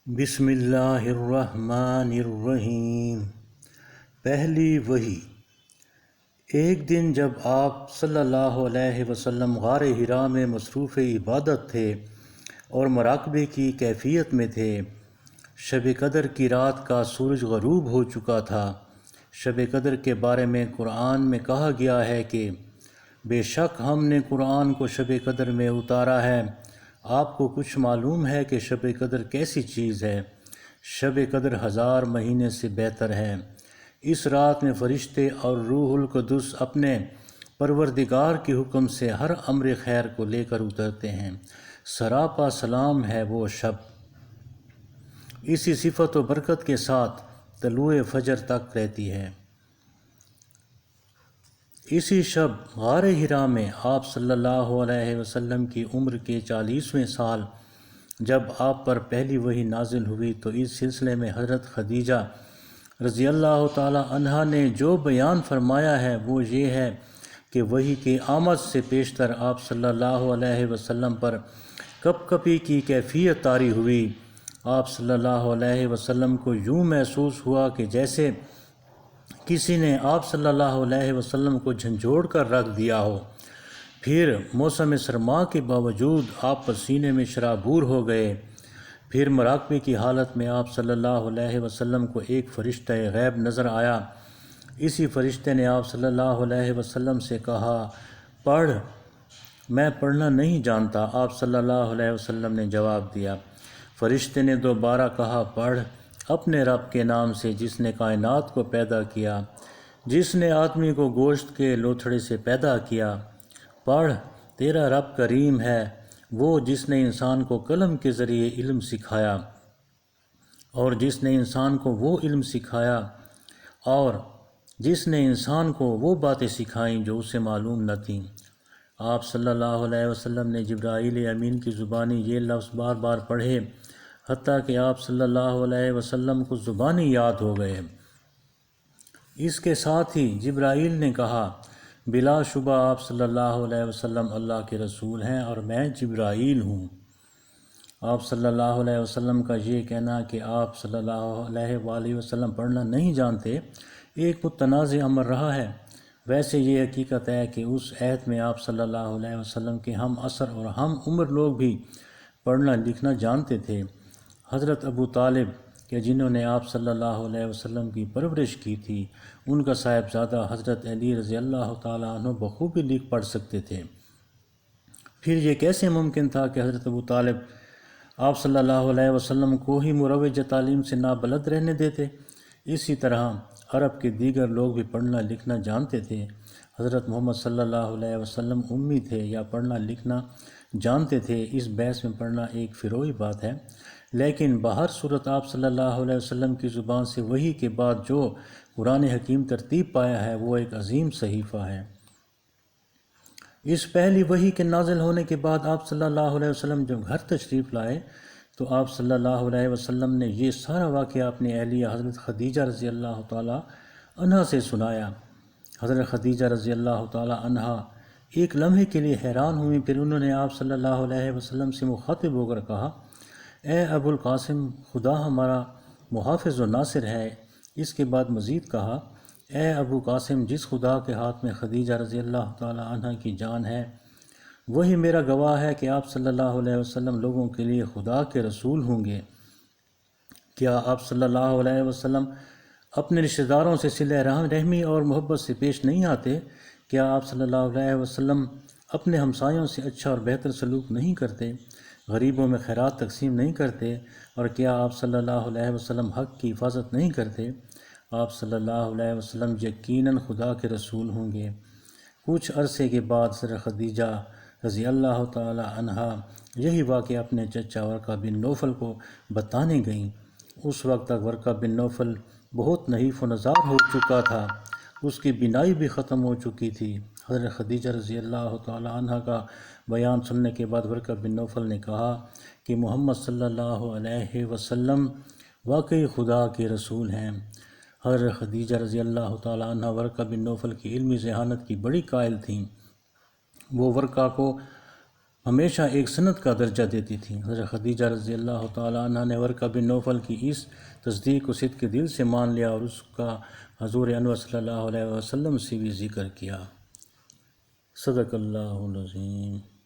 بسم اللہ الرحمن الرحیم۔ پہلی وحی۔ ایک دن جب آپ صلی اللہ علیہ وسلم غار حرا میں مصروف عبادت تھے اور مراقبے کی کیفیت میں تھے، شب قدر کی رات کا سورج غروب ہو چکا تھا۔ شب قدر کے بارے میں قرآن میں کہا گیا ہے کہ بے شک ہم نے قرآن کو شب قدر میں اتارا ہے۔ آپ کو کچھ معلوم ہے کہ شب قدر کیسی چیز ہے؟ شب قدر 1000 مہینے سے بہتر ہے۔ اس رات میں فرشتے اور روح القدس اپنے پروردگار کے حکم سے ہر امر خیر کو لے کر اترتے ہیں۔ سراپا سلام ہے وہ شب۔ اسی صفت و برکت کے ساتھ طلوع فجر تک رہتی ہے۔ اسی شب غار حرا میں آپ صلی اللہ علیہ وسلم کی عمر کے 40ویں سال جب آپ پر پہلی وحی نازل ہوئی تو اس سلسلے میں حضرت خدیجہ رضی اللہ تعالی عنہا نے جو بیان فرمایا ہے وہ یہ ہے کہ وحی کی آمد سے پیشتر آپ صلی اللہ علیہ وسلم پر کپ کپی کی کیفیت طاری ہوئی۔ آپ صلی اللہ علیہ وسلم کو یوں محسوس ہوا کہ جیسے کسی نے آپ صلی اللہ علیہ وسلم کو جھنجھوڑ کر رکھ دیا ہو۔ پھر موسم سرما کے باوجود آپ پسینے میں شرابور ہو گئے۔ پھر مراقبے کی حالت میں آپ صلی اللہ علیہ وسلم کو ایک فرشتہ غیب نظر آیا۔ اسی فرشتے نے آپ صلی اللہ علیہ وسلم سے کہا، پڑھ۔ میں پڑھنا نہیں جانتا، آپ صلی اللہ علیہ وسلم نے جواب دیا۔ فرشتے نے دوبارہ کہا، پڑھ اپنے رب کے نام سے جس نے کائنات کو پیدا کیا، جس نے آدمی کو گوشت کے لوتھڑے سے پیدا کیا۔ پڑھ، تیرا رب کریم ہے، وہ جس نے انسان کو قلم کے ذریعے علم سکھایا اور جس نے انسان کو وہ علم سکھایا اور جس نے انسان کو وہ باتیں سکھائیں جو اسے معلوم نہ تھیں۔ آپ صلی اللہ علیہ وسلم نے جبرائیل امین کی زبانی یہ لفظ بار بار پڑھے حتیٰ کہ آپ صلی اللہ علیہ وسلم کو زبانی یاد ہو گئے۔ اس کے ساتھ ہی جبرائیل نے کہا، بلا شبہ آپ صلی اللہ علیہ وسلم اللہ کے رسول ہیں اور میں جبرائیل ہوں۔ آپ صلی اللہ علیہ وسلم کا یہ کہنا کہ آپ صلی اللہ علیہ وآلہ وسلم پڑھنا نہیں جانتے ایک متنازع امر رہا ہے۔ ویسے یہ حقیقت ہے کہ اس عہد میں آپ صلی اللہ علیہ وسلم کے ہم عصر اور ہم عمر لوگ بھی پڑھنا لکھنا جانتے تھے۔ حضرت ابو طالب کہ جنہوں نے آپ صلی اللہ علیہ وسلم کی پرورش کی تھی، ان کا صاحبزادہ حضرت علی رضی اللہ تعالیٰ عنہ بخوبی لکھ پڑھ سکتے تھے۔ پھر یہ کیسے ممکن تھا کہ حضرت ابو طالب آپ صلی اللہ علیہ وسلم کو ہی مروج تعلیم سے نابلد رہنے دیتے؟ اسی طرح عرب کے دیگر لوگ بھی پڑھنا لکھنا جانتے تھے۔ حضرت محمد صلی اللہ علیہ وسلم امی تھے یا پڑھنا لکھنا جانتے تھے، اس بحث میں پڑھنا ایک فروعی بات ہے، لیکن بہر صورت آپ صلی اللہ علیہ وسلم کی زبان سے وحی کے بعد جو قرآن حکیم ترتیب پایا ہے وہ ایک عظیم صحیفہ ہے۔ اس پہلی وحی کے نازل ہونے کے بعد آپ صلی اللہ علیہ وسلم جب گھر تشریف لائے تو آپ صلی اللہ علیہ وسلم نے یہ سارا واقعہ اپنی اہلیہ حضرت خدیجہ رضی اللہ تعالیٰ عنہا سے سنایا۔ حضرت خدیجہ رضی اللہ تعالیٰ عنہا ایک لمحے کے لیے حیران ہوئی، پھر انہوں نے آپ صلی اللہ علیہ وسلم سے مخاطب ہو کر کہا، اے ابو القاسم، خدا ہمارا محافظ و ناصر ہے۔ اس کے بعد مزید کہا، اے ابو قاسم، جس خدا کے ہاتھ میں خدیجہ رضی اللہ تعالی عنہ کی جان ہے، وہی میرا گواہ ہے کہ آپ صلی اللہ علیہ وسلم لوگوں کے لیے خدا کے رسول ہوں گے۔ کیا آپ صلی اللہ علیہ وسلم اپنے رشتہ داروں سے صلہ رحمی اور محبت سے پیش نہیں آتے؟ کیا آپ صلی اللہ علیہ وسلم اپنے ہمسایوں سے اچھا اور بہتر سلوک نہیں کرتے؟ غریبوں میں خیرات تقسیم نہیں کرتے؟ اور کیا آپ صلی اللہ علیہ وسلم حق کی حفاظت نہیں کرتے؟ آپ صلی اللہ علیہ وسلم یقیناً خدا کے رسول ہوں گے۔ کچھ عرصے کے بعد حضرت خدیجہ رضی اللہ تعالی عنہا یہی واقعہ اپنے چچا ورقہ بن نوفل کو بتانے گئیں۔ اس وقت تک ورقہ بن نوفل بہت نحیف و نزار ہو چکا تھا، اس کی بینائی بھی ختم ہو چکی تھی۔ حضرت خدیجہ رضی اللہ تعالی عنہا کا بیان سننے کے بعد ورقہ بن نوفل نے کہا کہ محمد صلی اللہ علیہ وسلم واقعی خدا کے رسول ہیں۔ حضرت خدیجہ رضی اللہ تعالی عنہ ورقہ بن نوفل کی علمی ذہانت کی بڑی قائل تھیں۔ وہ ورقہ کو ہمیشہ ایک سند کا درجہ دیتی تھیں۔ حضرت خدیجہ رضی اللہ تعالیٰ عنہ نے ورقہ بن نوفل کی اس تصدیق کو صدق کے دل سے مان لیا اور اس کا حضور انور صلی اللہ علیہ وسلم سے بھی ذکر کیا۔ صدق اللہ العظیم۔